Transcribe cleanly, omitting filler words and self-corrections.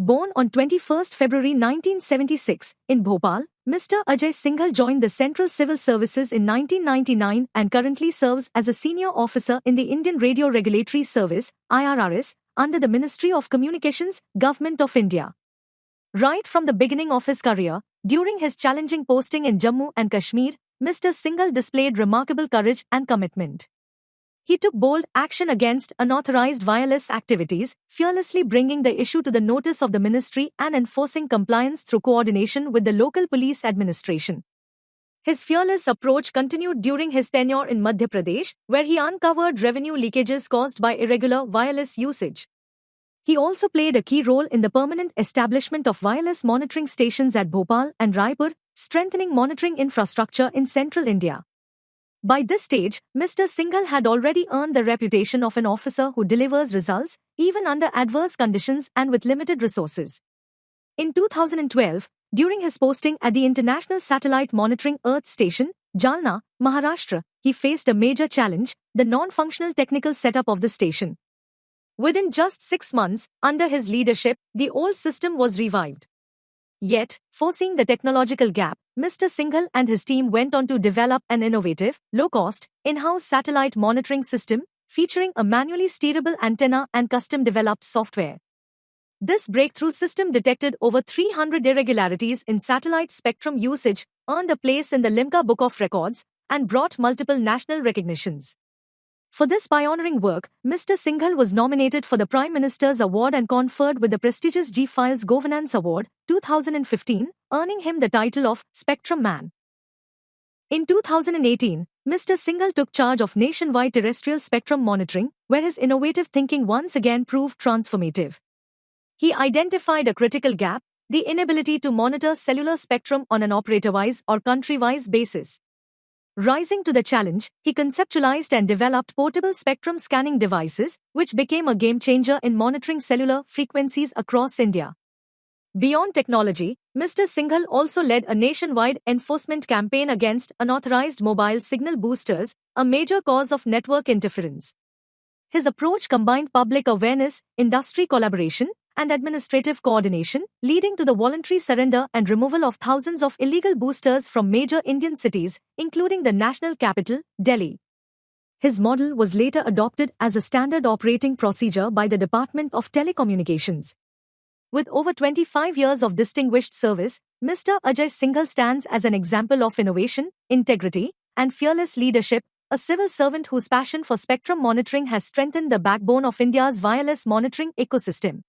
Born on 21st February 1976 in Bhopal, Mr. Ajay Singhal joined the Central Civil Services in 1999 and currently serves as a senior officer in the Indian Radio Regulatory Service (IRRS) under the Ministry of Communications, Government of India. Right from the beginning of his career, during his challenging posting in Jammu and Kashmir, Mr. Singhal displayed remarkable courage and commitment. He took bold action against unauthorized wireless activities, fearlessly bringing the issue to the notice of the ministry and enforcing compliance through coordination with the local police administration. His fearless approach continued during his tenure in Madhya Pradesh, where he uncovered revenue leakages caused by irregular wireless usage. He also played a key role in the permanent establishment of wireless monitoring stations at Bhopal and Raipur, strengthening monitoring infrastructure in central India. By this stage, Mr. Singhal had already earned the reputation of an officer who delivers results, even under adverse conditions and with limited resources. In 2012, during his posting at the International Satellite Monitoring Earth Station, Jalna, Maharashtra, he faced a major challenge: the non-functional technical setup of the station. Within just 6 months, under his leadership, the old system was revived. Yet, foreseeing the technological gap, Mr. Singhal and his team went on to develop an innovative, low-cost, in-house satellite monitoring system, featuring a manually steerable antenna and custom-developed software. This breakthrough system detected over 300 irregularities in satellite spectrum usage, earned a place in the Limca Book of Records, and brought multiple national recognitions. For this pioneering work, Mr. Singhal was nominated for the Prime Minister's Award and conferred with the prestigious G-Files Governance Award, 2015, earning him the title of Spectrum Man. In 2018, Mr. Singhal took charge of nationwide terrestrial spectrum monitoring, where his innovative thinking once again proved transformative. He identified a critical gap: the inability to monitor cellular spectrum on an operator-wise or country-wise basis. Rising to the challenge, he conceptualized and developed portable spectrum scanning devices, which became a game-changer in monitoring cellular frequencies across India. Beyond technology, Mr. Singhal also led a nationwide enforcement campaign against unauthorized mobile signal boosters, a major cause of network interference. His approach combined public awareness, industry collaboration, and administrative coordination, leading to the voluntary surrender and removal of thousands of illegal boosters from major Indian cities, including the national capital, Delhi. His model was later adopted as a standard operating procedure by the Department of Telecommunications. With over 25 years of distinguished service, Mr. Ajay Singhal stands as an example of innovation, integrity, and fearless leadership, a civil servant whose passion for spectrum monitoring has strengthened the backbone of India's wireless monitoring ecosystem.